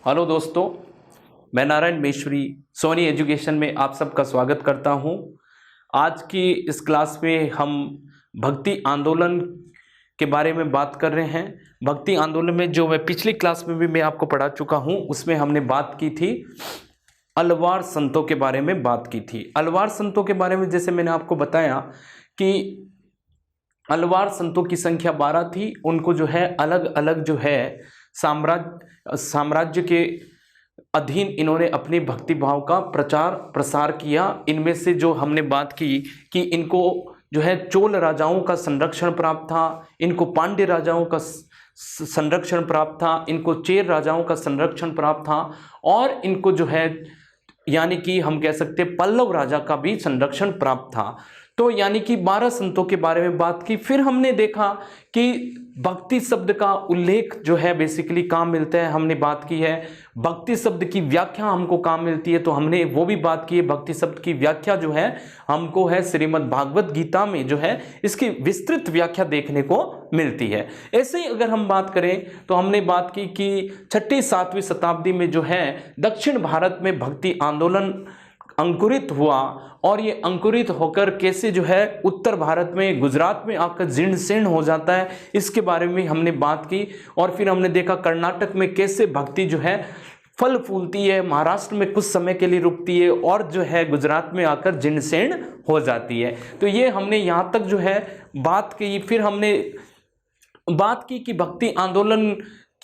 Hello दोस्तों, मैं Narayan Maheshwari Soni education में आप सबका स्वागत करता हूं। आज की इस क्लास में हम भक्ति आंदोलन के बारे में बात कर रहे हैं। भक्ति आंदोलन में जो मैं पिछली क्लास में भी मैं आपको पढ़ा चुका हूं, उसमें हमने बात की थी अलवार संतों के बारे में बात की थी। अलवार संतों के बारे में जैसे मैंने आपको बताया कि अलवार संतों की संख्या 12 थी। उनको जो है अलग अलग जो है साम्राज्य के अधीन इन्होंने अपने भक्ति भाव का प्रचार प्रसार किया। इनमें से जो हमने बात की कि इनको जो है चोल राजाओं का संरक्षण प्राप्त था, इनको पांड्य राजाओं का संरक्षण प्राप्त था, इनको चेर राजाओं का संरक्षण प्राप्त था और इनको जो है यानी कि हम कह सकते पल्लव राजा का भी संरक्षण प्राप्त था। तो यानी कि 12 संतों के बारे में बात की। फिर हमने देखा कि भक्ति शब्द का उल्लेख जो है बेसिकली कहाँ मिलता है, हमने बात की है। भक्ति शब्द की व्याख्या हमको कहाँ मिलती है, तो हमने वो भी बात की है। भक्ति शब्द की व्याख्या जो है हमको है श्रीमद् भागवत गीता में जो है इसकी विस्तृत व्याख्या देखने को मिलती है। ऐसे ही अगर हम बात करें तो हमने बात की कि 6ठी-7वीं शताब्दी में जो है दक्षिण भारत में भक्ति आंदोलन अंकुरित हुआ और ये अंकुरित होकर कैसे जो है उत्तर भारत में गुजरात में आकर जीर्ण शीर्ण हो जाता है, इसके बारे में हमने बात की। और फिर हमने देखा कर्नाटक में कैसे भक्ति जो है फल फूलती है, महाराष्ट्र में कुछ समय के लिए रुकती है और जो है गुजरात में आकर जीर्ण शीर्ण हो जाती है। तो ये हमने यहाँ तक जो है बात की। फिर हमने बात की कि भक्ति आंदोलन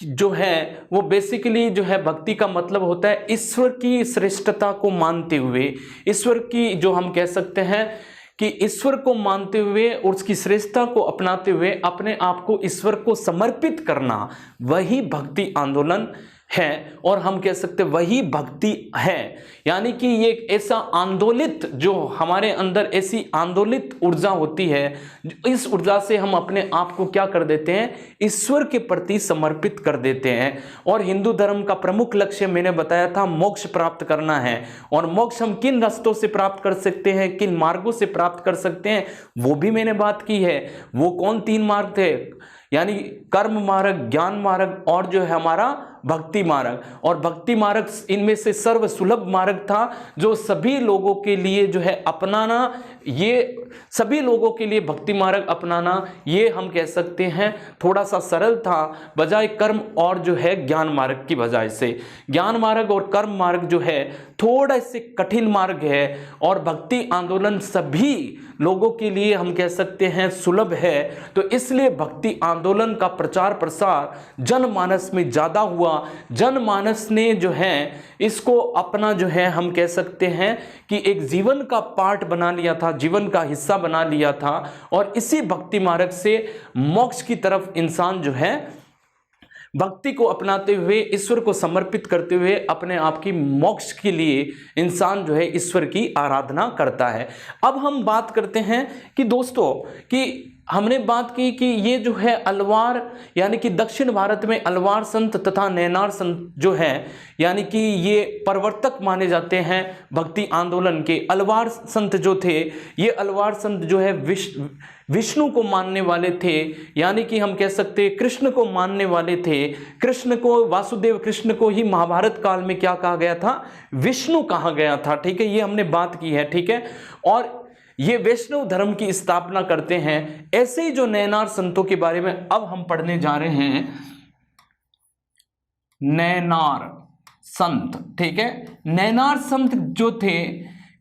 जो है वो बेसिकली जो है भक्ति का मतलब होता है ईश्वर की श्रेष्ठता को मानते हुए, ईश्वर की जो हम कह सकते हैं कि ईश्वर को मानते हुए और उसकी श्रेष्ठता को अपनाते हुए अपने आप को ईश्वर को समर्पित करना, वही भक्ति आंदोलन है और हम कह सकते वही भक्ति है। यानी कि ये एक ऐसा आंदोलित जो हमारे अंदर ऐसी आंदोलित ऊर्जा होती है, इस ऊर्जा से हम अपने आप को क्या कर देते हैं, ईश्वर के प्रति समर्पित कर देते हैं। और हिंदू धर्म का प्रमुख लक्ष्य मैंने बताया था मोक्ष प्राप्त करना है। और मोक्ष हम किन रास्तों से प्राप्त कर सकते हैं, किन मार्गों से प्राप्त कर सकते हैं, वो भी मैंने बात की है। वो कौन 3 मार्ग थे, यानी कर्म मार्ग, ज्ञान मार्ग और जो है हमारा भक्ति मार्ग। और भक्ति मार्ग इनमें से सर्व सुलभ मार्ग था जो सभी लोगों के लिए जो है अपनाना, ये सभी लोगों के लिए भक्ति मार्ग अपनाना ये हम कह सकते हैं थोड़ा सा सरल था बजाय कर्म और जो है ज्ञान मार्ग की बजाय से। ज्ञान मार्ग और कर्म मार्ग जो है थोड़ा से कठिन मार्ग है और भक्ति आंदोलन सभी लोगों के लिए हम कह सकते हैं सुलभ है। तो इसलिए भक्ति आंदोलन का प्रचार प्रसार जनमानस में ज़्यादा हुआ। जनमानस ने जो है इसको अपना जो है हम कह सकते हैं कि एक जीवन का पार्ट बना लिया था, जीवन का हिस्सा बना लिया था। और इसी भक्ति मार्ग से मोक्ष की तरफ इंसान जो है भक्ति को अपनाते हुए, ईश्वर को समर्पित करते हुए अपने आप की मोक्ष के लिए इंसान जो है ईश्वर की आराधना करता है। अब हम बात करते हैं कि दोस्तों कि हमने बात की कि ये जो है अलवार यानी कि दक्षिण भारत में अलवार संत तथा नैनार संत जो है यानी कि ये प्रवर्तक माने जाते हैं भक्ति आंदोलन के। अलवार संत जो थे, ये अलवार संत जो है विष्णु को मानने वाले थे, यानी कि हम कह सकते हैं कृष्ण को मानने वाले थे। कृष्ण को, वासुदेव कृष्ण को ही महाभारत काल में क्या कहा गया था, विष्णु कहा गया था। ठीक है, ये हमने बात की है। ठीक है, और ये वैष्णव धर्म की स्थापना करते हैं। ऐसे ही जो नैनार संतों के बारे में अब हम पढ़ने जा रहे हैं, नैनार संत। ठीक है, नैनार संत जो थे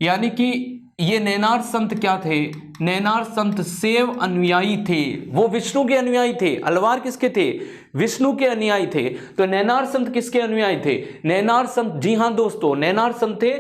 यानी कि ये नैनार संत क्या थे, नैनार संत शैव अनुयायी थे। वो विष्णु के अनुयायी थे। अलवार किसके थे, विष्णु के अनुयायी थे। तो नैनार संत किसके अनुयायी थे, नैनार संत, जी हाँ दोस्तों, नैनार संत थे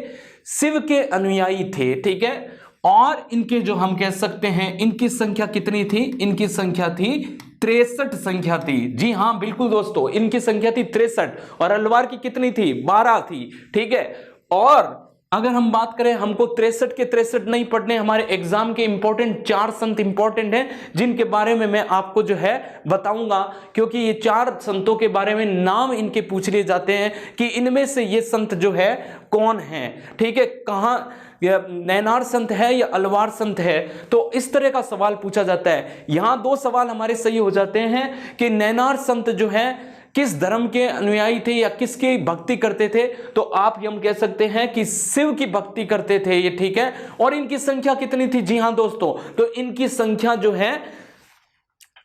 शिव के अनुयायी थे। ठीक है, और इनके जो हम कह सकते हैं इनकी संख्या कितनी थी, इनकी संख्या थी 63 संख्या थी। जी हाँ बिल्कुल दोस्तों, इनकी संख्या थी 63 और अलवार की कितनी थी, 12 थी। ठीक है, और अगर हम बात करें, हमको 63 के 63 नहीं पढ़ने, हमारे एग्जाम के इंपॉर्टेंट 4 संत इंपॉर्टेंट हैं जिनके बारे में मैं आपको जो है बताऊंगा, क्योंकि ये 4 संतों के बारे में नाम इनके पूछ लिए जाते हैं कि इनमें से ये संत जो है कौन है। ठीक है, कहाँ नैनार संत है या अलवार संत है, तो इस तरह का सवाल पूछा जाता है। यहां 2 सवाल हमारे सही हो जाते हैं कि नैनार संत जो है किस धर्म के अनुयायी थे या किसकी भक्ति करते थे, तो आप हम कह सकते हैं कि शिव की भक्ति करते थे ये, ठीक है। और इनकी संख्या कितनी थी, जी हां दोस्तों, तो इनकी संख्या जो है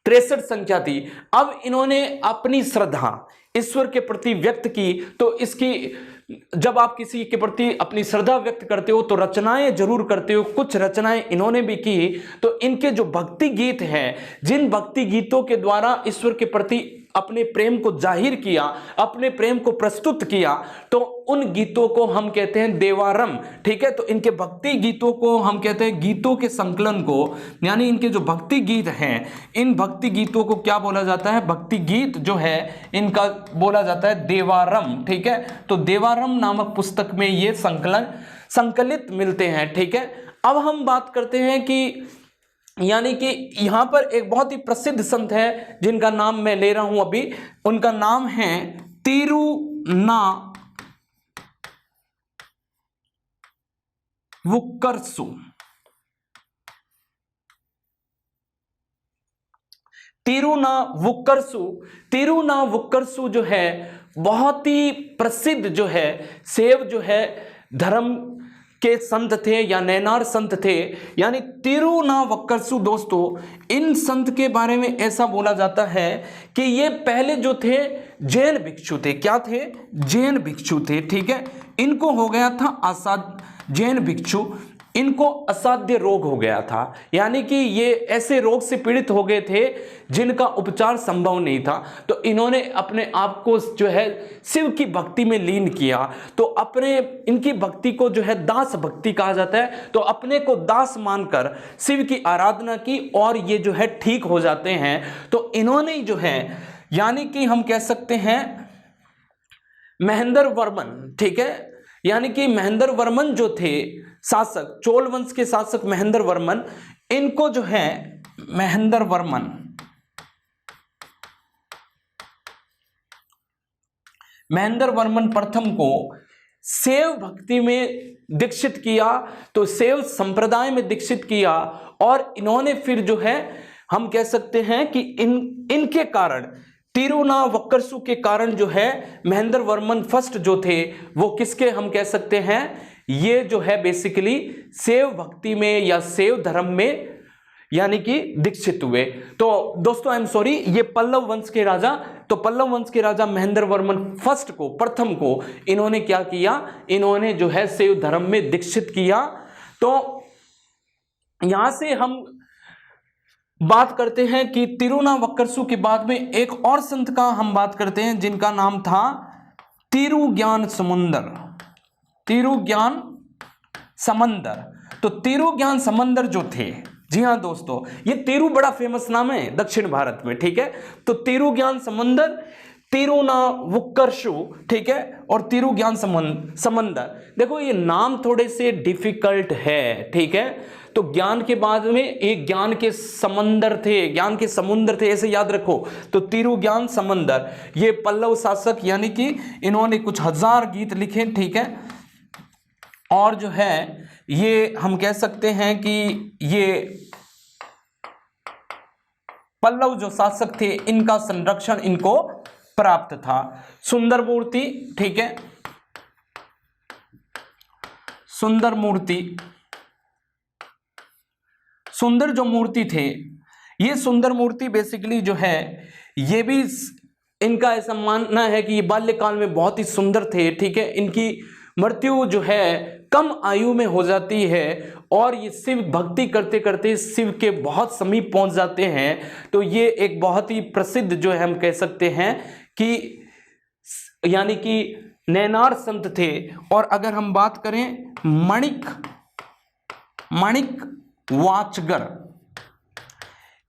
63 संख्या थी। अब इन्होंने अपनी श्रद्धा ईश्वर के प्रति व्यक्त की, तो इसकी जब आप किसी के प्रति अपनी श्रद्धा व्यक्त करते हो तो रचनाएं जरूर करते हो, कुछ रचनाएं इन्होंने भी की। तो इनके जो भक्ति गीत हैं, जिन भक्ति गीतों के द्वारा ईश्वर के प्रति अपने प्रेम को जाहिर किया, अपने प्रेम को प्रस्तुत किया, तो उन गीतों को हम कहते हैं देवारम, ठीक है। तो इनके भक्ति गीतों को हम कहते हैं गीतों के संकलन को, यानी इनके जो भक्ति गीत हैं, इन भक्ति गीतों को क्या बोला जाता है, भक्ति गीत जो है इनका बोला जाता है देवारम, ठीक है। तो देवारम नामक पुस्तक में ये संकलित मिलते हैं, ठीक है। अब हम बात करते हैं कि यानी कि यहां पर एक बहुत ही प्रसिद्ध संत है जिनका नाम मैं ले रहा हूं अभी, उनका नाम है तिरुनावुक्करसु। तिरुनावुक्करसु जो है बहुत ही प्रसिद्ध जो है शैव जो है धर्म के संत थे या नैनार संत थे। यानी तिरुनावुक्करसु दोस्तों, इन संत के बारे में ऐसा बोला जाता है कि ये पहले जो थे जैन भिक्षु थे। क्या थे, जैन भिक्षु थे, ठीक है। इनको हो गया था जैन भिक्षु, इनको असाध्य रोग हो गया था, यानी कि ये ऐसे रोग से पीड़ित हो गए थे जिनका उपचार संभव नहीं था। तो इन्होंने अपने आप को जो है शिव की भक्ति में लीन किया। तो अपने इनकी भक्ति को जो है दास भक्ति कहा जाता है। तो अपने को दास मानकर शिव की आराधना की और ये जो है ठीक हो जाते हैं। तो इन्होंने जो है यानी कि हम कह सकते हैं महेंद्र वर्मन, ठीक है, यानी कि महेंद्र वर्मन जो थे शासक, चोल वंश के शासक महेंद्र वर्मन, इनको जो है महेंद्र वर्मन प्रथम को शैव भक्ति में दीक्षित किया। तो शैव संप्रदाय में दीक्षित किया और इन्होंने फिर जो है हम कह सकते हैं कि इनके कारण, तिरुनावुक्करसु के कारण जो है महेंद्र वर्मन फर्स्ट जो थे वो किसके हम कह सकते हैं, ये जो है बेसिकली शैव भक्ति में या शैव धर्म में यानी कि दीक्षित हुए। तो दोस्तों आई एम सॉरी, ये पल्लव वंश के राजा, तो पल्लव वंश के राजा महेंद्र वर्मन फर्स्ट को, प्रथम को इन्होंने क्या किया, इन्होंने जो है शैव धर्म में दीक्षित किया। तो यहां से हम बात करते हैं कि तिरुनावुक्करसु के बाद में एक और संत का हम बात करते हैं जिनका नाम था तिरुज्ञान समंदर। तो तिरुज्ञान समंदर जो थे, जी हाँ दोस्तों, ये तिरु बड़ा फेमस नाम है दक्षिण भारत में, ठीक है। तो तिरुज्ञान समंदर, तिरुनावुक्करसु, ठीक है, और तिरुज्ञान समंदर। देखो ये नाम थोड़े से डिफिकल्ट है, ठीक है। तो ज्ञान के बाद में एक ज्ञान के समंदर थे, ज्ञान के समुद्र थे, ऐसे याद रखो। तो तिरुज्ञान समंदर, ये पल्लव शासक, यानी कि इन्होंने कुछ 1000 गीत लिखे, ठीक है। और जो है ये हम कह सकते हैं कि ये पल्लव जो शासक थे इनका संरक्षण इनको प्राप्त था। सुंदर मूर्ति, ठीक है, सुंदर जो मूर्ति थे, ये सुंदर मूर्ति बेसिकली जो है ये भी इनका ऐसा मानना है कि ये बाल्यकाल में बहुत ही सुंदर थे, ठीक है। इनकी मृत्यु जो है कम आयु में हो जाती है और ये शिव भक्ति करते करते शिव के बहुत समीप पहुंच जाते हैं। तो ये एक बहुत ही प्रसिद्ध जो है हम कह सकते हैं कि यानी कि नैनार संत थे। और अगर हम बात करें माणिक वाचगर,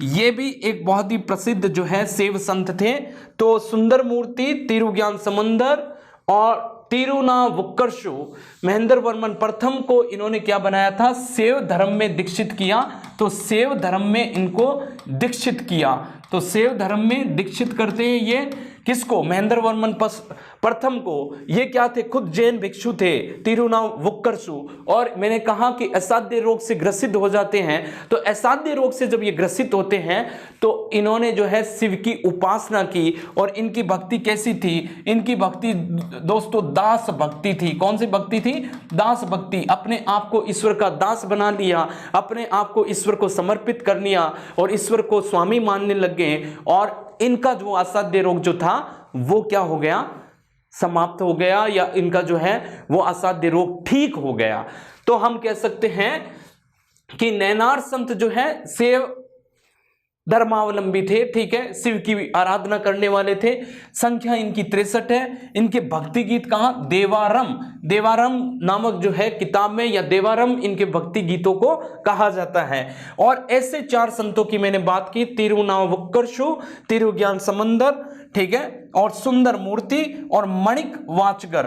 ये भी एक बहुत ही प्रसिद्ध जो है शैव संत थे। तो सुंदर मूर्ति, तिरुज्ञान समंदर और तिरुनावुक्करसु, महेंद्र वर्मन प्रथम को इन्होंने क्या बनाया था, शैव धर्म में दीक्षित किया। तो शैव धर्म में इनको दीक्षित किया। तो शैव धर्म में दीक्षित करते हैं ये किसको? महेंद्र वर्मन प्रथम को। ये क्या थे? खुद जैन भिक्षु थे, तिरुनावुक्कर्सु। और मैंने कहा कि असाध्य रोग से ग्रसित हो जाते हैं, तो असाध्य रोग से जब ये ग्रसित होते हैं तो इन्होंने जो है शिव की उपासना की। और इनकी भक्ति कैसी थी? इनकी भक्ति दोस्तों दास भक्ति थी। कौन सी भक्ति थी? दास भक्ति। अपने आप को ईश्वर का दास बना लिया, अपने आप को ईश्वर को समर्पित कर लिया और ईश्वर को स्वामी मानने लग गए। और इनका जो असाध्य रोग जो था वो क्या हो गया? समाप्त हो गया, या इनका जो है वो असाध्य रोग ठीक हो गया। तो हम कह सकते हैं कि नैनार संत जो है शिव धर्मावलंबी थे, ठीक है, शिव की आराधना करने वाले थे। संख्या इनकी 63 है। इनके भक्ति गीत कहां? देवारम नामक जो है किताब में, या देवारम इनके भक्ति गीतों को कहा जाता है। और ऐसे 4 संतों की मैंने बात की, तिरुनावुक्कर्सु, तिरुज्ञान समंदर, ठीक है, और सुंदर मूर्ति और मणिक वाचगर।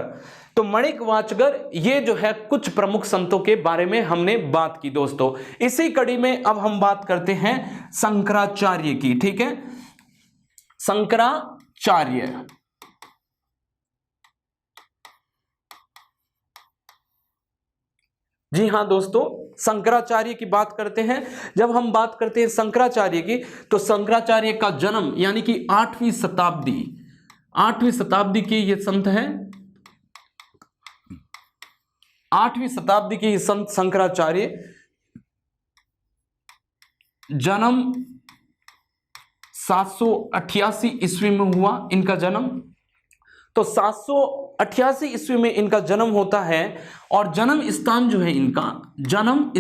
तो मणिक वाचगर ये जो है कुछ प्रमुख संतों के बारे में हमने बात की दोस्तों। इसी कड़ी में अब हम बात करते हैं शंकराचार्य की, ठीक है, शंकराचार्य। जी हां दोस्तों, शंकराचार्य की बात करते हैं। जब हम बात करते हैं शंकराचार्य की, तो शंकराचार्य का जन्म यानी कि 8वीं शताब्दी के ये संत हैं। 8वीं शताब्दी के ये संत शंकराचार्य, जन्म 788 ईस्वी में हुआ इनका जन्म। तो 788 ईस्वी में इनका जन्म होता है। और जन्म स्थान जो है इनका, जन्म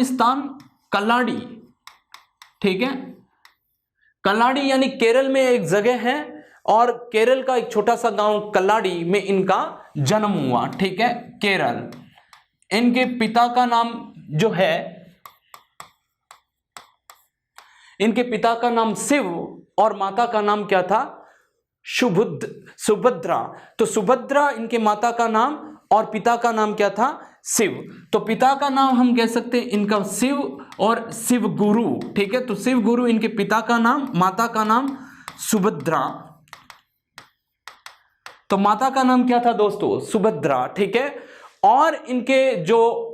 स्थान कल्लाड़ी, ठीक है, कल्लाड़ी यानी केरल में एक जगह है, और केरल का एक छोटा सा गांव कल्लाड़ी में इनका जन्म हुआ, ठीक है, केरल। इनके पिता का नाम जो है, इनके पिता का नाम शिव और माता का नाम क्या था? सुभद्रा। तो सुभद्रा इनके माता का नाम और पिता का नाम क्या था? शिव। तो पिता का नाम हम कह सकते हैं इनका शिव और शिव गुरु, ठीक है। तो शिव गुरु इनके पिता का नाम, माता का नाम सुभद्रा। तो माता का नाम क्या था दोस्तों? सुभद्रा, ठीक है। और इनके जो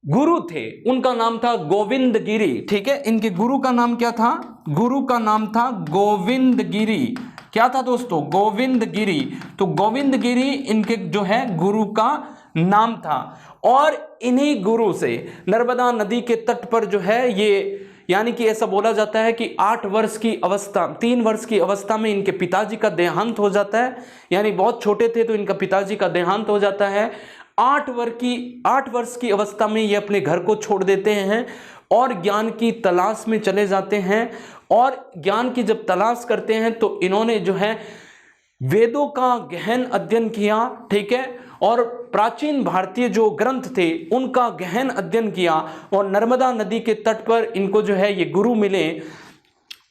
गुरु थे उनका नाम था गोविंद गिरी, ठीक है। इनके गुरु का नाम क्या था? गुरु का नाम था गोविंद गिरी। क्या था दोस्तों? गोविंद गिरी। तो गोविंद गिरी इनके जो है गुरु का नाम था। और इन्हीं गुरु से नर्मदा नदी के तट पर जो है ये, यानी कि ऐसा बोला जाता है कि 3 वर्ष की अवस्था में इनके पिताजी का देहांत हो जाता है। यानी बहुत छोटे थे तो इनका पिताजी का देहांत हो जाता है। 8 वर्ष की अवस्था में ये अपने घर को छोड़ देते हैं और ज्ञान की तलाश में चले जाते हैं। और ज्ञान की जब तलाश करते हैं तो इन्होंने जो है वेदों का गहन अध्ययन किया, ठीक है, और प्राचीन भारतीय जो ग्रंथ थे उनका गहन अध्ययन किया। और नर्मदा नदी के तट पर इनको जो है ये गुरु मिले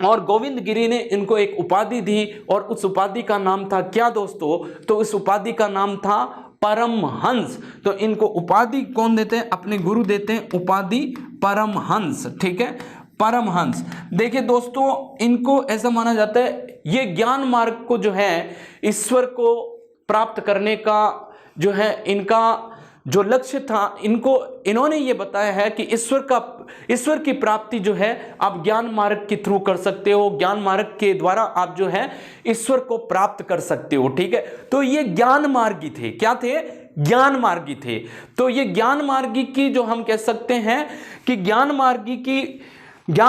और गोविंद गिरी ने इनको एक उपाधि दी। और उस उपाधि का नाम था क्या दोस्तों? तो उस उपाधि का नाम था परमहंस। तो इनको उपाधि कौन देते हैं? अपने गुरु देते हैं उपाधि परमहंस, ठीक है, परमहंस। देखिए दोस्तों, इनको ऐसा माना जाता है ये ज्ञान मार्ग को जो है ईश्वर को प्राप्त करने का जो है इनका जो लक्ष्य था, इन्होंने ये बताया है कि ईश्वर की प्राप्ति जो है आप ज्ञान मार्ग के थ्रू कर सकते हो। ज्ञान मार्ग के द्वारा आप जो है ईश्वर को प्राप्त कर सकते हो, ठीक है। तो ये ज्ञान मार्गी थे। क्या थे? ज्ञान मार्गी थे। तो ये ज्ञान मार्गी की जो हम कह सकते हैं कि ज्ञान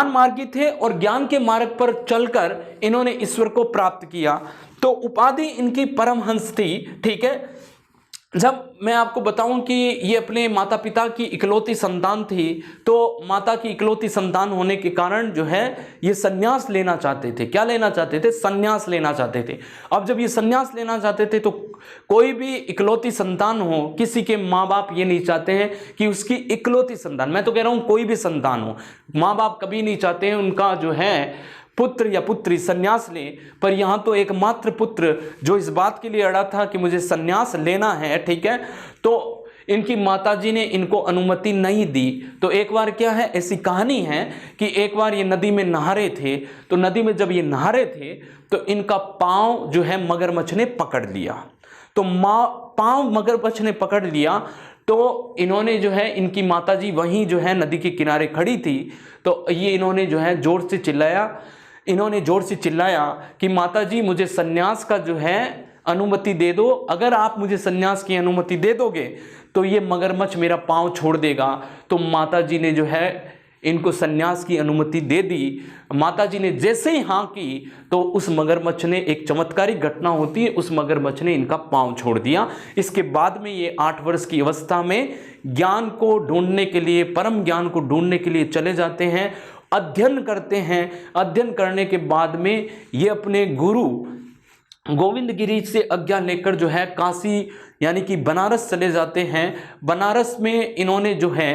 मार्गी थे और ज्ञान के मार्ग पर चलकर इन्होंने ईश्वर को प्राप्त किया। तो उपाधि इनकी परमहंस थी, ठीक है। जब मैं आपको बताऊं कि ये अपने माता पिता की इकलौती संतान थी, तो माता की इकलौती संतान होने के कारण जो है ये संन्यास लेना चाहते थे। क्या लेना चाहते थे? संन्यास लेना चाहते थे। अब जब ये संन्यास लेना चाहते थे तो कोई भी इकलौती संतान हो, किसी के माँ बाप ये नहीं चाहते हैं कि उसकी इकलौती संतान, मैं तो कह रहा हूँ कोई भी संतान हो, माँ बाप कभी नहीं चाहते हैं उनका जो है पुत्र या पुत्री संन्यास ले। पर यहाँ तो एकमात्र पुत्र जो इस बात के लिए अड़ा था कि मुझे संन्यास लेना है, ठीक है, तो इनकी माताजी ने इनको अनुमति नहीं दी। तो एक बार क्या है, ऐसी कहानी है कि एक बार ये नदी में नहा रहे थे, तो नदी में जब ये नहा रहे थे तो इनका पाँव जो है मगरमच्छ ने पकड़ लिया। तो पाँव मगरमच्छ ने पकड़ लिया, तो इन्होंने जो है, इनकी माताजी वहीं जो है नदी के किनारे खड़ी थी, तो ये इन्होंने जो है जोर से चिल्लाया कि माताजी मुझे सन्यास का जो है अनुमति दे दो, अगर आप मुझे सन्यास की अनुमति दे दोगे तो ये मगरमच्छ मेरा पाँव छोड़ देगा। तो माताजी ने जो है इनको सन्यास की अनुमति दे दी। माताजी ने जैसे ही हाँ की तो उस मगरमच्छ ने, एक चमत्कारिक घटना होती है, उस मगरमच्छ ने इनका पाँव छोड़ दिया। इसके बाद में ये 8 वर्ष की अवस्था में ज्ञान को ढूंढने के लिए, परम ज्ञान को ढूंढने के लिए चले जाते हैं, अध्ययन करते हैं। अध्ययन करने के बाद में ये अपने गुरु गोविंद गिरी से आज्ञा लेकर जो है काशी यानी कि बनारस चले जाते हैं। बनारस में इन्होंने जो है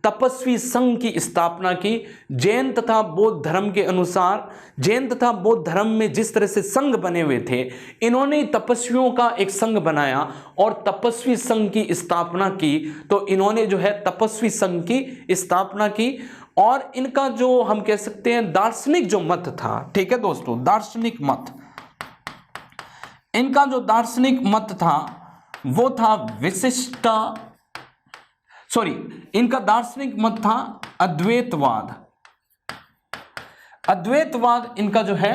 तपस्वी संघ की स्थापना की। जैन तथा बौद्ध धर्म के अनुसार, जैन तथा बौद्ध धर्म में जिस तरह से संघ बने हुए थे, इन्होंने तपस्वियों का एक संघ बनाया और तपस्वी संघ की स्थापना की। तो इन्होंने जो है तपस्वी संघ की स्थापना की और इनका जो हम कह सकते हैं दार्शनिक जो मत था, ठीक है दोस्तों, दार्शनिक मत, इनका जो दार्शनिक मत था वो था इनका दार्शनिक मत था अद्वैतवाद। अद्वैतवाद इनका जो है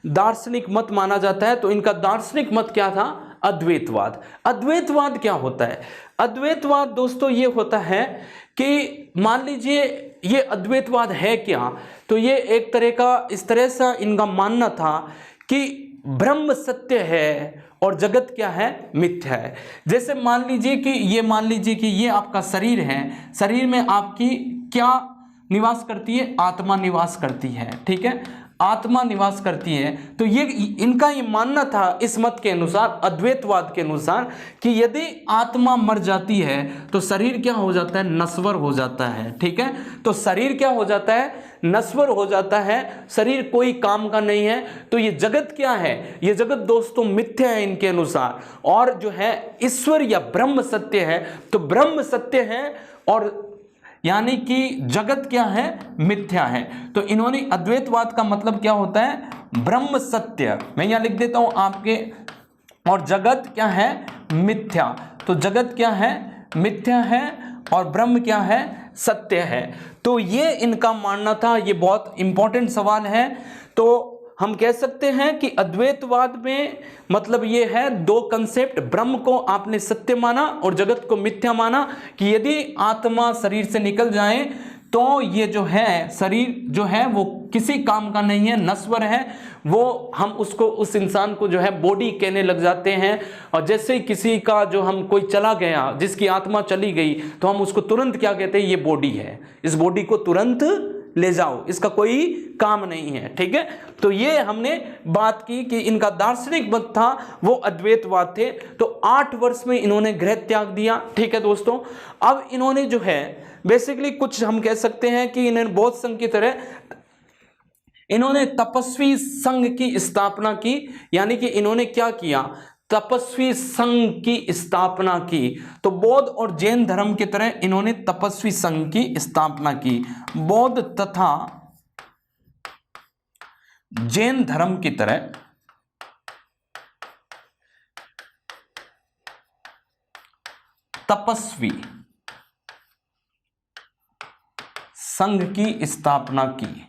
दार्शनिक मत माना जाता है। तो इनका दार्शनिक मत क्या था? अद्वैतवाद। अद्वैतवाद क्या होता है? अद्वैतवाद दोस्तों ये होता है कि मान लीजिए ये अद्वैतवाद है क्या, तो ये एक तरह का, इस तरह से इनका मानना था कि ब्रह्म सत्य है और जगत क्या है? मिथ्या है। जैसे मान लीजिए कि ये आपका शरीर है, शरीर में आपकी क्या निवास करती है? आत्मा निवास करती है, ठीक है, आत्मा निवास करती है। तो ये इनका ये मानना था इस मत के अनुसार, अद्वैतवाद के अनुसार, कि यदि आत्मा मर जाती है तो शरीर क्या हो जाता है? नश्वर हो जाता है, ठीक है। तो शरीर क्या हो जाता है? नश्वर हो जाता है, शरीर कोई काम का नहीं है। तो ये जगत क्या है? ये जगत दोस्तों मिथ्या है इनके अनुसार, और जो है ईश्वर या ब्रह्म सत्य है। तो ब्रह्म सत्य है और यानी कि जगत क्या है? मिथ्या है। तो इन्होंने अद्वैतवाद का मतलब क्या होता है? ब्रह्म सत्य, मैं यहां लिख देता हूं आपके, और जगत क्या है? मिथ्या। तो जगत क्या है? मिथ्या है और ब्रह्म क्या है? सत्य है। तो ये इनका मानना था। ये बहुत इंपॉर्टेंट सवाल है। तो हम कह सकते हैं कि अद्वैतवाद में मतलब ये है दो कंसेप्ट, ब्रह्म को आपने सत्य माना और जगत को मिथ्या माना, कि यदि आत्मा शरीर से निकल जाए तो ये जो है शरीर जो है वो किसी काम का नहीं है, नश्वर है। वो हम उसको, उस इंसान को जो है बॉडी कहने लग जाते हैं। और जैसे ही किसी का जो हम कोई चला गया, जिसकी आत्मा चली गई, तो हम उसको तुरंत क्या कहते हैं? ये बॉडी है, इस बॉडी को तुरंत ले जाओ, इसका कोई काम नहीं है, ठीक है। तो ये हमने बात की कि इनका दार्शनिक मत था वो अद्वैतवाद थे। तो 8 वर्ष में इन्होंने गृह त्याग दिया, ठीक है दोस्तों। अब इन्होंने जो है बेसिकली कुछ हम कह सकते हैं कि इन्होंने बौद्ध संघ की तरह इन्होंने तपस्वी संघ की स्थापना की। यानी कि इन्होंने क्या किया? तपस्वी संघ की स्थापना की। तो बौद्ध और जैन धर्म की तरह इन्होंने तपस्वी संघ की स्थापना की। बौद्ध तथा जैन धर्म की तरह तपस्वी संघ की स्थापना की।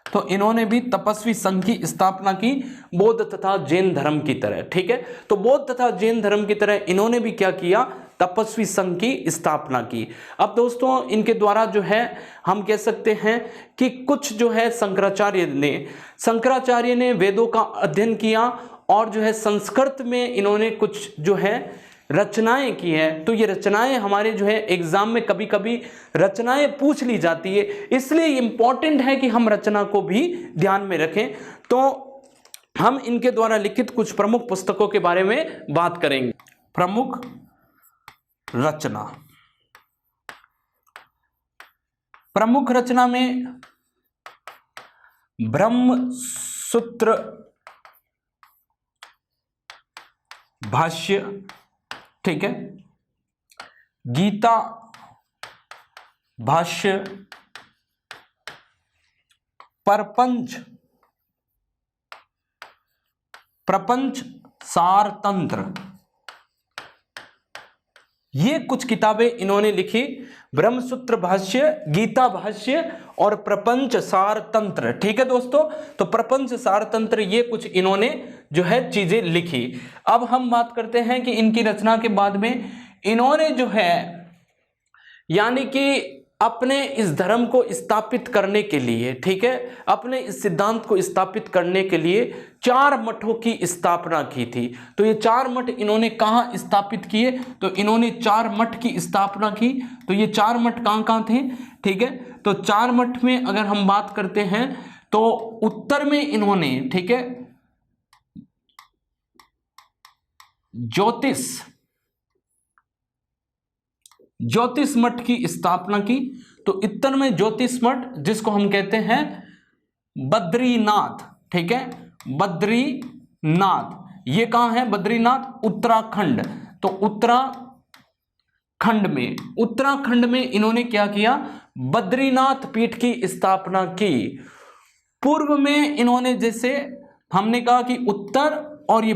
तो इन्होंने भी तपस्वी संघ की स्थापना की, बौद्ध तथा जैन धर्म की तरह, ठीक है। तो बौद्ध तथा जैन धर्म की तरह इन्होंने भी क्या किया? तपस्वी संघ की स्थापना की। अब दोस्तों इनके द्वारा जो है हम कह सकते हैं कि कुछ जो है शंकराचार्य ने वेदों का अध्ययन किया और जो है संस्कृत में इन्होंने कुछ जो है रचनाएं की हैं। तो ये रचनाएं हमारे जो है एग्जाम में कभी कभी रचनाएं पूछ ली जाती है, इसलिए इंपॉर्टेंट है कि हम रचना को भी ध्यान में रखें। तो हम इनके द्वारा लिखित कुछ प्रमुख पुस्तकों के बारे में बात करेंगे। प्रमुख रचना, प्रमुख रचना में ब्रह्म सूत्र, भाष्य, ठीक है, गीता भाष्य, प्रपंच सार तंत्र, ये कुछ किताबें इन्होंने लिखी। ब्रह्मसूत्र भाष्य, गीता भाष्य और प्रपंच सार तंत्र, ठीक है दोस्तों। तो प्रपंच सार तंत्र ये कुछ इन्होंने जो है चीजें लिखी। अब हम बात करते हैं कि इनकी रचना के बाद में इन्होंने जो है यानी कि अपने इस धर्म को स्थापित करने के लिए, ठीक है, अपने इस सिद्धांत को स्थापित करने के लिए 4 मठों की स्थापना की थी। तो ये 4 मठ इन्होंने कहाँ स्थापित किए? तो इन्होंने 4 मठ की स्थापना की। तो ये 4 मठ कहाँ कहाँ थे? ठीक है, तो 4 मठ में अगर हम बात करते हैं तो उत्तर में इन्होंने, ठीक है, ज्योतिष मठ की स्थापना की। तो उत्तर में ज्योतिष मठ, जिसको हम कहते हैं बद्रीनाथ, ठीक है, बद्रीनाथ, ये कहां है? बद्रीनाथ उत्तराखंड। तो उत्तराखंड में इन्होंने क्या किया? बद्रीनाथ पीठ की स्थापना की। पूर्व में इन्होंने, जैसे हमने कहा कि उत्तर और ये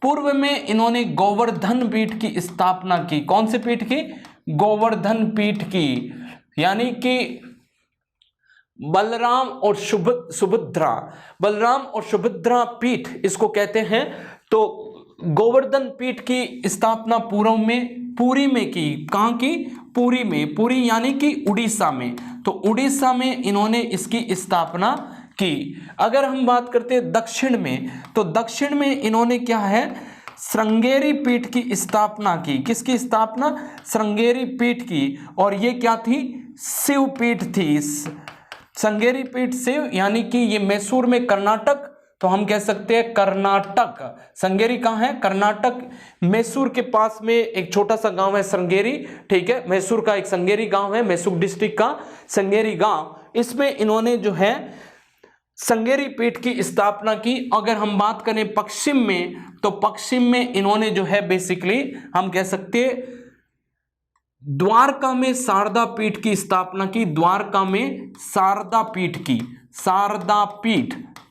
पूर्व में इन्होंने गोवर्धन पीठ की स्थापना की। कौन से पीठ की? गोवर्धन पीठ की, यानी कि बलराम और सुभद्रा पीठ इसको कहते हैं। तो गोवर्धन पीठ की स्थापना पुरी में की। कहां की? पुरी में, पुरी यानी कि उड़ीसा में। तो उड़ीसा में इन्होंने इसकी स्थापना की। अगर हम बात करते हैं दक्षिण में, तो दक्षिण में इन्होंने क्या है? श्रृंगेरी पीठ की स्थापना की। किसकी स्थापना? श्रृंगेरी पीठ की। और ये क्या थी? शिव पीठ थी। श्रृंगेरी पीठ शिव, यानी कि ये मैसूर में, कर्नाटक, तो हम कह सकते हैं कर्नाटक। श्रृंगेरी कहाँ है? कर्नाटक। मैसूर के पास में एक छोटा सा गांव है श्रृंगेरी, ठीक है, मैसूर का एक श्रृंगेरी गांव है, मैसूर डिस्ट्रिक्ट का श्रृंगेरी गांव। इसमें इन्होंने जो है श्रृंगेरी पीठ की स्थापना की। अगर हम बात करें पश्चिम में, तो पश्चिम में इन्होंने जो है बेसिकली हम कह सकते हैं द्वारका में शारदा पीठ की स्थापना की। द्वारका में शारदा पीठ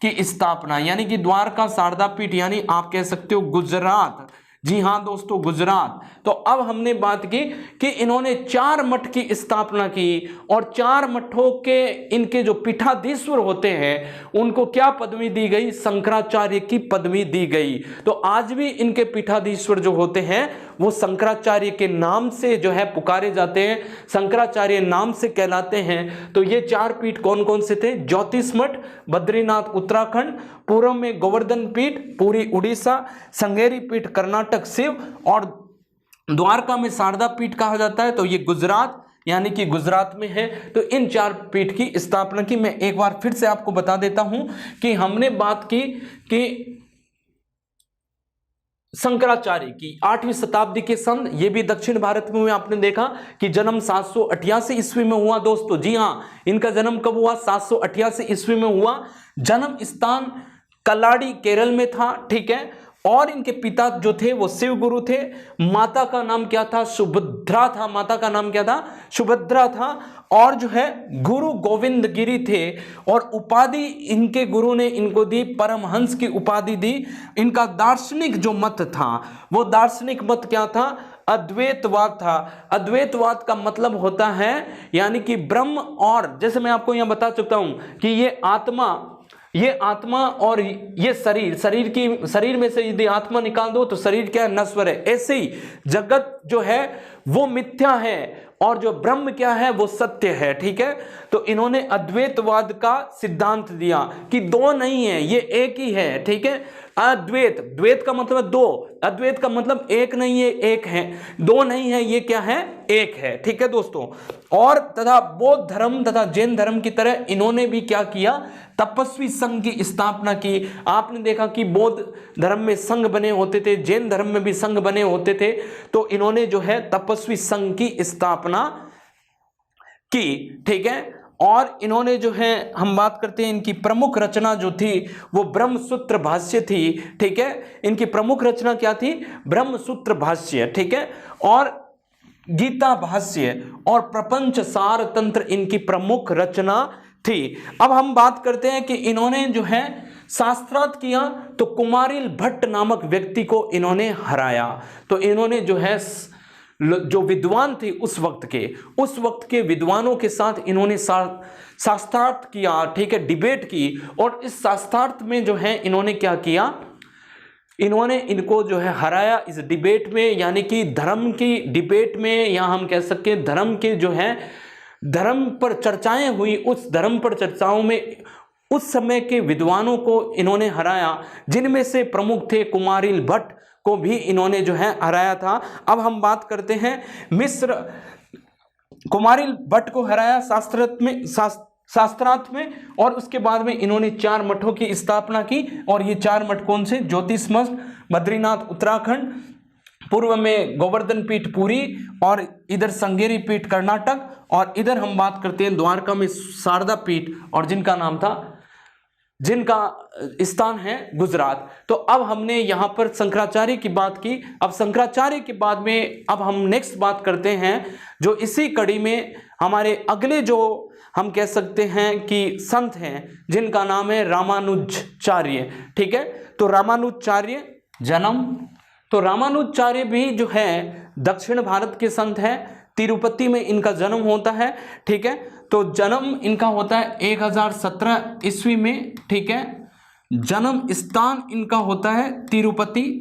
की स्थापना, यानी कि द्वारका शारदा पीठ, यानी आप कह सकते हो गुजरात। जी हां दोस्तों, गुजरात। तो अब हमने बात की कि इन्होंने 4 मठ की स्थापना की और 4 मठों के इनके जो पीठाधीश्वर होते हैं उनको क्या पदवी दी गई? शंकराचार्य की पदवी दी गई। तो आज भी इनके पीठाधीश्वर जो होते हैं वो शंकराचार्य के नाम से जो है पुकारे जाते हैं, शंकराचार्य नाम से कहलाते हैं। तो ये 4 पीठ कौन कौन से थे? ज्योतिष मठ बद्रीनाथ उत्तराखंड, पूर्व में गोवर्धन पीठ पूरी उड़ीसा, श्रृंगेरी पीठ कर्नाटक शिव, और द्वारका में शारदा पीठ कहा जाता है, तो ये गुजरात यानी कि गुजरात में है। तो इन 4 पीठ की स्थापना की। मैं एक बार फिर से आपको बता देता हूं कि हमने बात की कि शंकराचार्य की 8वीं शताब्दी के संत, ये भी दक्षिण भारत में हुए। आपने देखा कि जन्म 788 ईस्वी में हुआ दोस्तों। जी हां, इनका जन्म कब हुआ? 788 ईस्वी में हुआ। जन्म स्थान कल्लाड़ी केरल में था, ठीक है। और इनके पिता जो थे वो शिव गुरु थे। माता का नाम क्या था? सुभद्रा था। माता का नाम क्या था? सुभद्रा था। और जो है गुरु गोविंद गिरी थे। और उपाधि इनके गुरु ने इनको दी, परमहंस की उपाधि दी। इनका दार्शनिक जो मत था, वो दार्शनिक मत क्या था? अद्वैतवाद था। अद्वैतवाद का मतलब होता है यानी कि ब्रह्म, और जैसे मैं आपको यहां बता चुका हूं कि ये आत्मा और ये शरीर में से यदि आत्मा निकाल दो तो शरीर क्या है? नश्वर है। ऐसे ही जगत जो है वो मिथ्या है और जो ब्रह्म क्या है? वो सत्य है, ठीक है। तो इन्होंने अद्वैतवाद का सिद्धांत दिया कि 2 नहीं है, ये एक ही है, ठीक है। द्वैत का मतलब 2, अद्वैत का मतलब एक नहीं है, एक है। 2 नहीं है, ये क्या है? एक है, ठीक है दोस्तों। और तथा बौद्ध धर्म तथा जैन धर्म की तरह इन्होंने भी क्या किया? तपस्वी संघ की स्थापना की। आपने देखा कि बौद्ध धर्म में संघ बने होते थे, जैन धर्म में भी संघ बने होते थे। तो इन्होंने जो है तपस्वी संघ की स्थापना की, ठीक है। और इन्होंने जो है हम बात करते हैं इनकी प्रमुख रचना जो थी वो ब्रह्मसूत्र भाष्य थी, ठीक है। इनकी प्रमुख रचना क्या थी? ब्रह्मसूत्र भाष्य, ठीक है। और गीता भाष्य और प्रपंच सार तंत्र इनकी प्रमुख रचना थी। अब हम बात करते हैं कि इन्होंने जो है शास्त्रार्थ किया तो कुमारिल भट्ट नामक व्यक्ति को इन्होंने हराया। तो इन्होंने जो है जो विद्वान थे उस वक्त के विद्वानों के साथ इन्होंने शास्त्रार्थ किया, ठीक है, डिबेट की। और इस शास्त्रार्थ में जो है इन्होंने क्या किया, इन्होंने इनको जो है हराया इस डिबेट में, यानी कि धर्म की डिबेट में, या हम कह सकते हैं धर्म के जो है धर्म पर चर्चाएं हुई, उस धर्म पर चर्चाओं में उस समय के विद्वानों को इन्होंने हराया, जिनमें से प्रमुख थे कुमारिल भट्ट को भी इन्होंने जो है हराया था। अब हम बात करते हैं मिस्र, कुमारिल भट्ट को हराया शास्त्रार्थ में, और उसके बाद में इन्होंने 4 मठों की स्थापना की। और ये 4 मठ कौन से? ज्योतिष मठ बद्रीनाथ उत्तराखंड, पूर्व में गोवर्धन पीठ पुरी, और इधर संगेरी पीठ कर्नाटक, और इधर हम बात करते हैं द्वारका में शारदा पीठ, और जिनका स्थान है गुजरात। तो अब हमने यहां पर शंकराचार्य की बात की। अब शंकराचार्य के बाद में अब हम नेक्स्ट बात करते हैं जो इसी कड़ी में हमारे अगले जो हम कह सकते हैं कि संत हैं, जिनका नाम है रामानुजाचार्य, ठीक है। तो रामानुजाचार्य जन्म, तो रामानुजाचार्य भी जो है दक्षिण भारत के संत हैं, तिरुपति में इनका जन्म होता है, ठीक है। तो जन्म इनका होता है 1017 ईस्वी में, ठीक है। जन्म स्थान इनका होता है तिरुपति,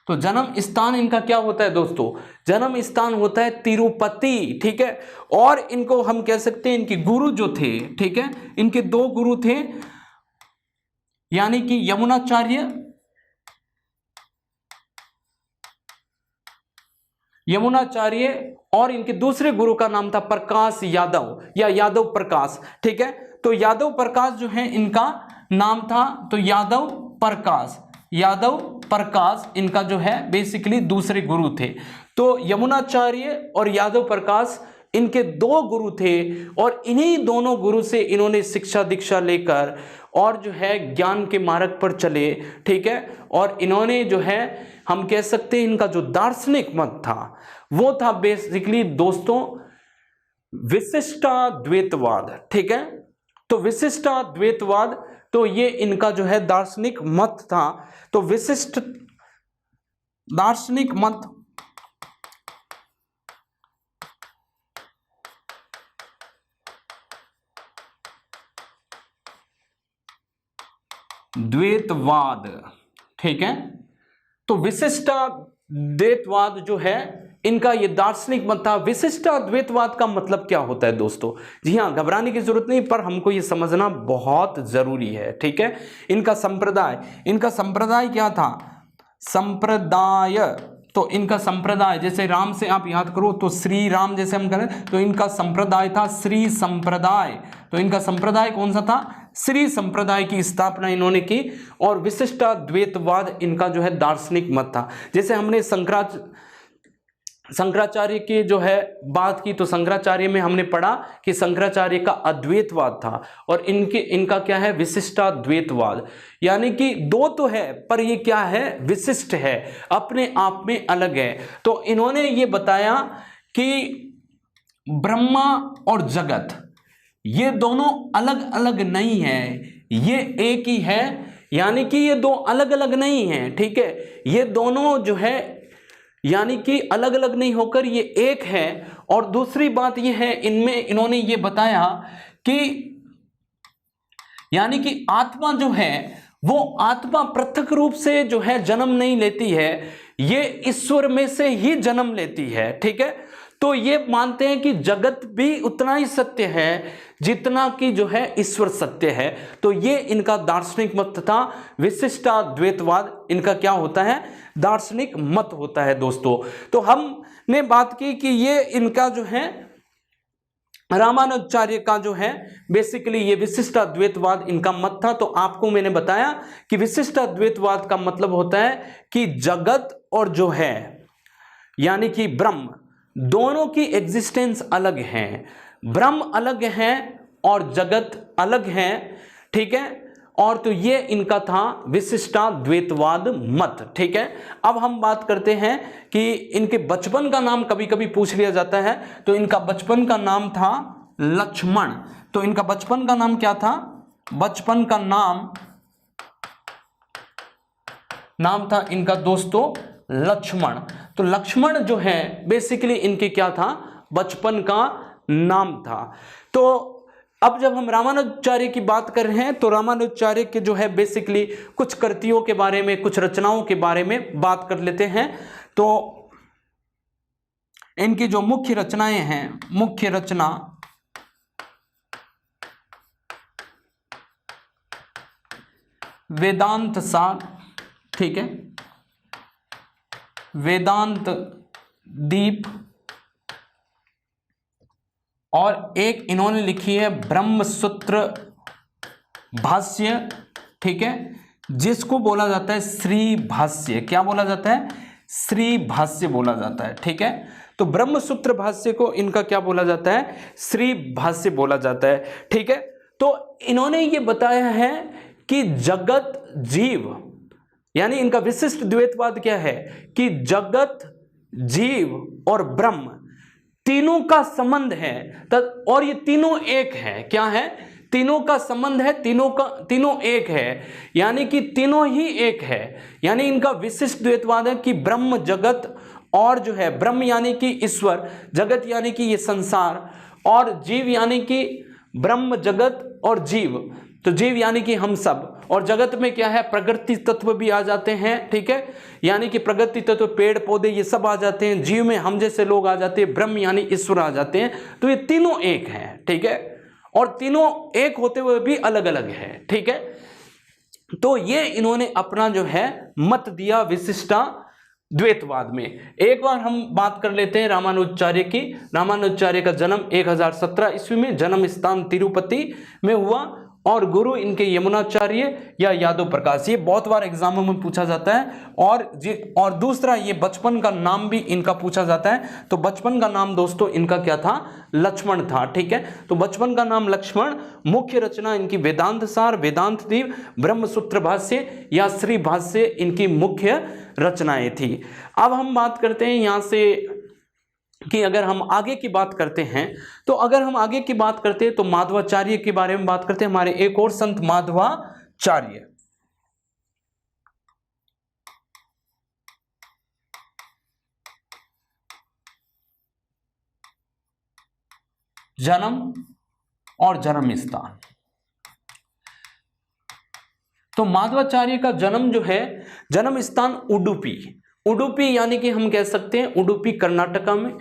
तो जन्म स्थान इनका क्या होता है दोस्तों? जन्म स्थान होता है तिरुपति, ठीक है। और इनको हम कह सकते हैं इनके गुरु जो थे, ठीक है, इनके 2 गुरु थे, यानी कि यमुनाचार्य और इनके दूसरे गुरु का नाम था प्रकाश यादव या यादव प्रकाश, ठीक है। तो यादव प्रकाश जो है इनका नाम था, तो यादव प्रकाश इनका जो है बेसिकली दूसरे गुरु थे। तो यमुनाचार्य और यादव प्रकाश इनके 2 गुरु थे, और इन्हीं दोनों गुरु से इन्होंने शिक्षा दीक्षा लेकर और जो है ज्ञान के मार्ग पर चले, ठीक है। और इन्होंने जो है हम कह सकते हैं इनका जो दार्शनिक मत था वो था बेसिकली दोस्तों विशिष्टाद्वैतवाद, ठीक है। तो विशिष्टाद्वैतवाद, तो ये इनका जो है दार्शनिक मत था। तो विशिष्ट दार्शनिक मत द्वैतवाद, ठीक है। तो विशिष्टाद्वैतवाद जो है इनका ये दार्शनिक मत था। विशिष्टाद्वैतवाद का मतलब क्या होता है दोस्तों? जी हाँ, घबराने की जरूरत नहीं, पर हमको ये समझना बहुत जरूरी है, ठीक है। इनका संप्रदाय क्या था? संप्रदाय, तो इनका संप्रदाय जैसे राम से आप याद करो तो श्री राम जैसे हम करें, तो इनका संप्रदाय था श्री संप्रदाय। तो इनका संप्रदाय कौन सा था? श्री संप्रदाय की स्थापना इन्होंने की। और विशिष्टाद्वैतवाद इनका जो है दार्शनिक मत था। जैसे हमने शंकराचार्य की जो है बात की, तो शंकराचार्य में हमने पढ़ा कि शंकराचार्य का अद्वैतवाद था, और इनका क्या है? विशिष्टाद्वैतवाद। यानी कि 2 तो है, पर ये क्या है? विशिष्ट है, अपने आप में अलग है। तो इन्होंने ये बताया कि ब्रह्मा और जगत ये दोनों अलग अलग नहीं है, ये एक ही है। यानी कि ये 2 अलग अलग नहीं है, ठीक है। ये दोनों जो है यानी कि अलग अलग नहीं होकर ये एक है। और दूसरी बात ये है, इनमें इन्होंने ये बताया कि यानी कि आत्मा जो है वो आत्मा पृथक रूप से जो है जन्म नहीं लेती है, ये ईश्वर में से ही जन्म लेती है, ठीक है। तो ये मानते हैं कि जगत भी उतना ही सत्य है जितना कि जो है ईश्वर सत्य है। तो ये इनका दार्शनिक मत था। विशिष्टाद्वैतवाद इनका क्या होता है? दार्शनिक मत होता है दोस्तों। तो हमने बात की कि ये इनका जो है रामानुजाचार्य का जो है बेसिकली ये विशिष्टाद्वैतवाद इनका मत था। तो आपको मैंने बताया कि विशिष्टाद्वैतवाद का मतलब होता है कि जगत और जो है यानी कि ब्रह्म दोनों की एग्जिस्टेंस अलग है, ब्रह्म अलग है और जगत अलग है, ठीक है। और तो ये इनका था विशिष्टाद्वैतवाद मत, ठीक है। अब हम बात करते हैं कि इनके बचपन का नाम कभी कभी पूछ लिया जाता है, तो इनका बचपन का नाम था लक्ष्मण। तो इनका बचपन का नाम क्या था? बचपन का नाम था इनका दोस्तों लक्ष्मण। तो लक्ष्मण जो है बेसिकली इनके क्या था? बचपन का नाम था। तो अब जब हम रामानुजाचार्य की बात कर रहे हैं तो रामानुजाचार्य के जो है बेसिकली कुछ कृतियों के बारे में, कुछ रचनाओं के बारे में बात कर लेते हैं। तो इनकी जो मुख्य रचनाएं हैं, मुख्य रचना वेदांत सार, ठीक है, वेदांत दीप, और एक इन्होंने लिखी है ब्रह्मसूत्र भाष्य, ठीक है, जिसको बोला जाता है श्री भाष्य। क्या बोला जाता है? श्री भाष्य बोला जाता है, ठीक है। तो ब्रह्मसूत्र भाष्य को इनका क्या बोला जाता है? श्री भाष्य बोला जाता है, ठीक है। तो इन्होंने ये बताया है कि जगत जीव, यानी इनका विशिष्ट द्वैतवाद क्या है कि जगत जीव और ब्रह्म तीनों का संबंध है, और ये तीनों एक है। क्या है? तीनों का संबंध है, तीनों एक है, यानी कि तीनों ही एक है। यानी इनका विशिष्ट द्वैतवाद है कि ब्रह्म जगत, और जो है ब्रह्म यानी कि ईश्वर, जगत यानी कि ये संसार, और जीव यानी कि ब्रह्म जगत और जीव, तो जीव यानी कि हम सब, और जगत में क्या है? प्रकृति तत्व भी आ जाते हैं, ठीक है, यानी कि प्रकृति तत्व पेड़ पौधे ये सब आ जाते हैं, जीव में हम जैसे लोग आ जाते हैं, ब्रह्म यानी ईश्वर आ जाते हैं। तो ये तीनों एक हैं, ठीक है, और तीनों एक होते हुए भी अलग अलग है, ठीक है। तो ये इन्होंने अपना जो है मत दिया विशिष्टा द्वैतवाद में। एक बार हम बात कर लेते हैं रामानुजाचार्य की। रामानुजाचार्य का जन्म 1017 ईस्वी में, जन्म स्थान तिरुपति में हुआ, और गुरु इनके यमुनाचार्य या यादव प्रकाश। ये बहुत बार एग्जामों में पूछा जाता है। और दूसरा, ये बचपन का नाम भी इनका पूछा जाता है। तो बचपन का नाम दोस्तों इनका क्या था? लक्ष्मण था, ठीक है। तो बचपन का नाम लक्ष्मण। मुख्य रचना इनकी वेदांत सार, वेदांत दीप, ब्रह्मसूत्र भाष्य या श्री भाष्य इनकी मुख्य रचनाएं थी। अब हम बात करते हैं यहां से कि अगर हम आगे की बात करते हैं, तो अगर हम आगे की बात करते हैं तो माधवाचार्य के बारे में बात करते हैं। हमारे एक और संत माधवाचार्य, जन्म और जन्म स्थान। तो माधवाचार्य का जन्म जो है, जन्म स्थान उडुपी, उडुपी यानी कि हम कह सकते हैं उडुपी कर्नाटका में।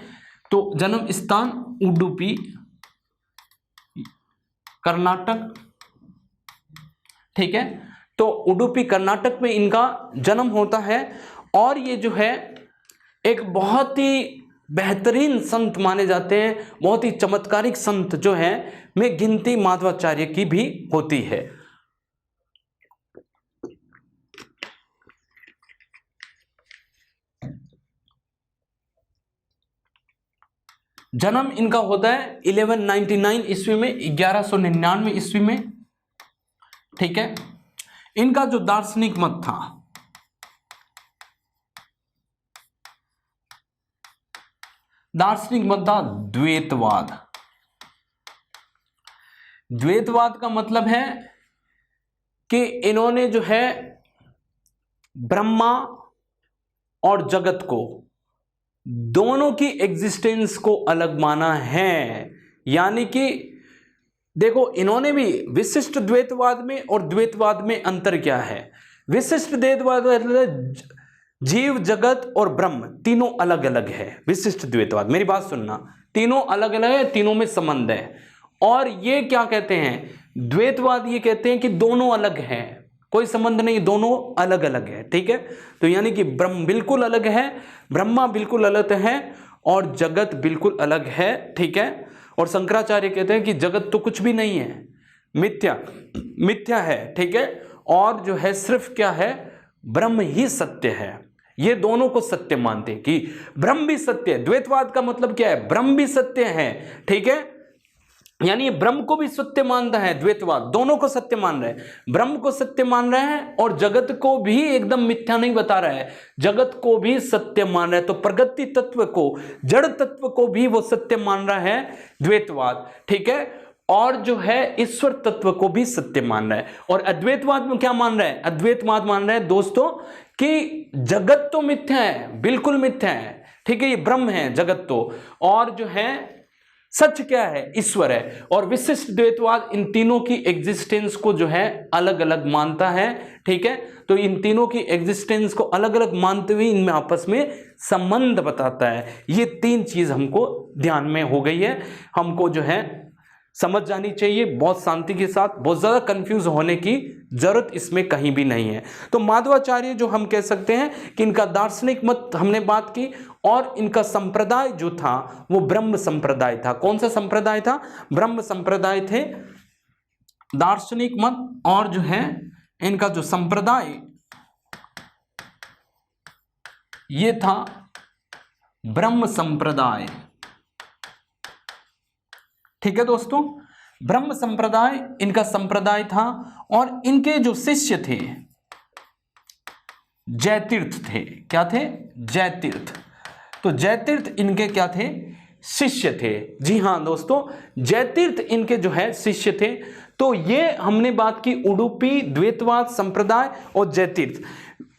तो जन्म स्थान उडुपी कर्नाटक, ठीक है। तो उडुपी कर्नाटक में इनका जन्म होता है, और ये जो है एक बहुत ही बेहतरीन संत माने जाते हैं, बहुत ही चमत्कारिक संत जो है में गिनती माधवाचार्य की भी होती है। जन्म इनका होता है 1199 ईस्वी में, 1199 ईस्वी में, ठीक है। इनका जो दार्शनिक मत था, दार्शनिक मत था द्वैतवाद। द्वैतवाद का मतलब है कि इन्होंने जो है ब्रह्मा और जगत को, दोनों की एग्जिस्टेंस को अलग माना है। यानी कि देखो, इन्होंने भी विशिष्ट द्वैतवाद में और द्वैतवाद में अंतर क्या है? विशिष्ट द्वैतवाद जीव जगत और ब्रह्म तीनों अलग अलग है। विशिष्ट द्वैतवाद, मेरी बात सुनना, तीनों अलग अलग है, तीनों में संबंध है। और ये क्या कहते हैं? द्वैतवाद ये कहते हैं कि दोनों अलग हैं, कोई संबंध नहीं, दोनों अलग अलग है, ठीक है। तो यानी कि ब्रह्म बिल्कुल अलग है, ब्रह्मा बिल्कुल अलग है, और जगत बिल्कुल अलग है, ठीक है। और शंकराचार्य कहते हैं कि जगत तो कुछ भी नहीं है, मिथ्या है, ठीक है। और जो है सिर्फ क्या है? ब्रह्म ही सत्य है। ये दोनों को सत्य मानते हैं कि ब्रह्म भी सत्य है। द्वैतवाद का मतलब क्या है? ब्रह्म भी सत्य है, ठीक है, यानी ब्रह्म को भी सत्य मानता है। द्वैतवाद दोनों को सत्य मान रहे हैं, ब्रह्म को सत्य मान रहे हैं और जगत को भी एकदम मिथ्या नहीं बता रहा है, जगत को भी सत्य मान रहा है। तो प्रगति तत्व को, जड़ तत्व को भी वो सत्य मान रहा है द्वैतवाद, ठीक है, और जो है ईश्वर तत्व को भी सत्य मान रहा है। और अद्वैतवाद में क्या मान रहा है? अद्वैतवाद मान रहा है दोस्तों कि जगत तो मिथ्या है, बिल्कुल मिथ्या है, ठीक है, ये ब्रह्म है जगत तो, और जो है सच क्या है? ईश्वर है। और विशिष्ट द्वैतवाद इन तीनों की एग्जिस्टेंस को जो है अलग अलग मानता है, ठीक है, तो इन तीनों की एग्जिस्टेंस को अलग अलग मानते हुए इनमें आपस में संबंध बताता है। ये तीन चीज हमको ध्यान में हो गई है, हमको जो है समझ जानी चाहिए बहुत शांति के साथ, बहुत ज्यादा कंफ्यूज होने की जरूरत इसमें कहीं भी नहीं है। तो माधवाचार्य जो हम कह सकते हैं कि इनका दार्शनिक मत हमने बात की, और इनका संप्रदाय जो था वो ब्रह्म संप्रदाय था। कौन सा संप्रदाय था? ब्रह्म संप्रदाय थे। दार्शनिक मत और जो है इनका जो संप्रदाय ये था ब्रह्म संप्रदाय, ठीक है दोस्तों, ब्रह्म संप्रदाय इनका संप्रदाय था। और इनके जो शिष्य थे जयतीर्थ थे। क्या थे? जयतीर्थ। तो जयतीर्थ इनके क्या थे? शिष्य थे। जी हां दोस्तों, जयतीर्थ इनके जो है शिष्य थे। तो ये हमने बात की उडुपी द्वैतवाद संप्रदाय और जयतीर्थ,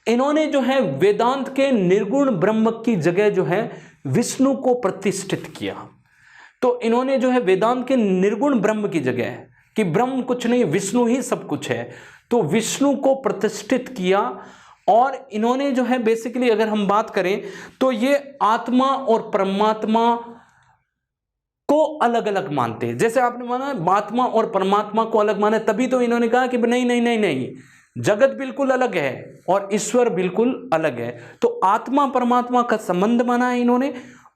इन्होंने जो है वेदांत के निर्गुण ब्रह्म की जगह जो है विष्णु को प्रतिष्ठित किया। तो इन्होंने जो है वेदांत के निर्गुण ब्रह्म की जगह कि ब्रह्म कुछ नहीं, विष्णु ही सब कुछ है, तो विष्णु को प्रतिष्ठित किया। और इन्होंने जो है बेसिकली अगर हम बात करें तो ये आत्मा और परमात्मा को अलग अलग मानते हैं। जैसे आपने माना आत्मा और परमात्मा को अलग माना, तभी तो इन्होंने कहा कि नहीं नहीं नहीं नहीं, जगत बिल्कुल अलग है और ईश्वर बिल्कुल अलग है। तो आत्मा परमात्मा का संबंध माना है इन्होंने।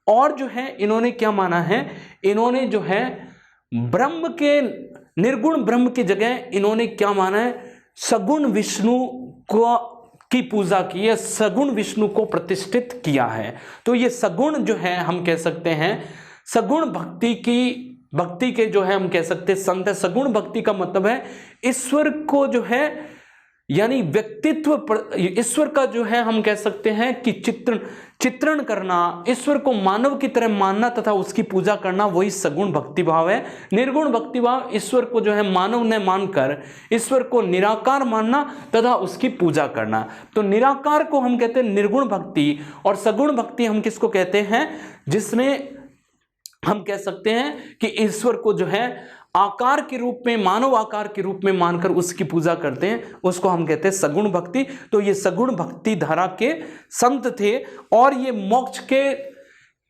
और जो है इन्होंने क्या माना है? इन्होंने जो है ब्रह्म के निर्गुण ब्रह्म की जगह इन्होंने क्या माना है? सगुण विष्णु को की पूजा की है, सगुण विष्णु को प्रतिष्ठित किया है। तो ये सगुण जो है हम कह सकते हैं सगुण भक्ति के जो है हम कह सकते हैं संत है। सगुण भक्ति का मतलब है ईश्वर को जो है यानी व्यक्तित्व, ईश्वर का जो है हम कह सकते हैं कि चित्रण करना, ईश्वर को मानव की तरह मानना तथा उसकी पूजा करना, वही सगुण भक्ति भाव है। निर्गुण भक्ति भाव ईश्वर को जो है मानव ने मानकर ईश्वर को निराकार मानना तथा उसकी पूजा करना। तो निराकार को हम कहते हैं निर्गुण भक्ति, और सगुण भक्ति हम किसको कहते हैं? जिसने हम कह सकते हैं कि ईश्वर को जो है आकार के रूप में, मानव आकार के रूप में मानकर उसकी पूजा करते हैं, उसको हम कहते हैं सगुण भक्ति। तो ये सगुण भक्ति धारा के संत थे। और ये मोक्ष के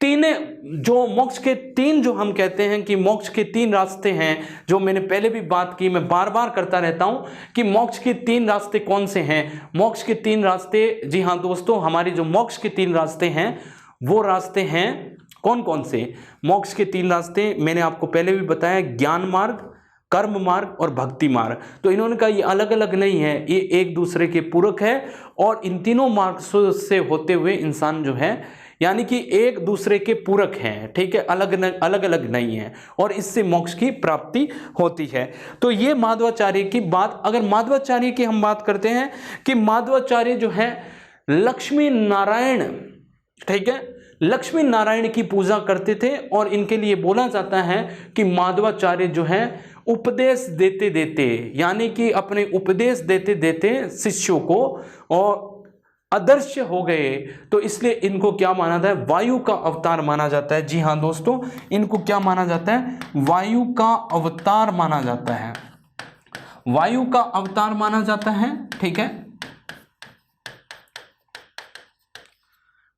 तीन जो हम कहते हैं कि मोक्ष के तीन रास्ते हैं, जो मैंने पहले भी बात की, मैं बार बार करता रहता हूं कि मोक्ष के तीन रास्ते कौन से हैं। मोक्ष के तीन रास्ते, जी हाँ दोस्तों, हमारी जो मोक्ष के तीन रास्ते हैं वो रास्ते हैं कौन कौन से? मोक्ष के तीन रास्ते मैंने आपको पहले भी बताया, ज्ञान मार्ग, कर्म मार्ग और भक्ति मार्ग। तो इन्होंने कहा ये अलग अलग नहीं है, ये एक दूसरे के पूरक है। और इन तीनों मार्ग से होते हुए इंसान जो है यानी कि एक दूसरे के पूरक हैं, ठीक है, अलग अलग नहीं है, और इससे मोक्ष की प्राप्ति होती है। तो ये माधवाचार्य की बात। अगर माधवाचार्य की हम बात करते हैं कि माधवाचार्य जो है लक्ष्मी नारायण, ठीक है, लक्ष्मी नारायण की पूजा करते थे। और इनके लिए बोला जाता है कि माधवाचार्य जो है उपदेश देते देते, यानी कि अपने उपदेश देते देते शिष्यों को और अदृश्य हो गए। तो इसलिए इनको क्या माना जाता है? वायु का अवतार माना जाता है। जी हाँ दोस्तों, इनको क्या माना जाता है? वायु का अवतार माना जाता है। वायु का अवतार माना जाता है, ठीक है,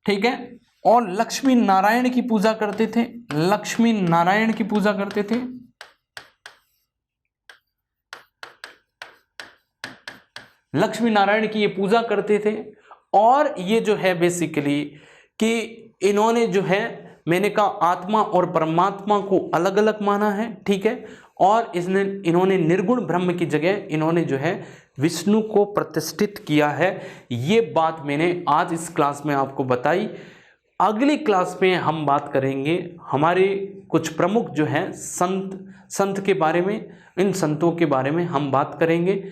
ठीक है। और लक्ष्मी नारायण की पूजा करते थे, लक्ष्मी नारायण की पूजा करते थे। लक्ष्मी नारायण की ये पूजा करते थे। और ये जो है बेसिकली कि इन्होंने जो है मैंने कहा आत्मा और परमात्मा को अलग अलग माना है, ठीक है। और इन्होंने निर्गुण ब्रह्म की जगह इन्होंने जो है विष्णु को प्रतिष्ठित किया है। ये बात मैंने आज इस क्लास में आपको बताई। अगली क्लास में हम बात करेंगे हमारे कुछ प्रमुख जो हैं संत के बारे में, इन संतों के बारे में हम बात करेंगे।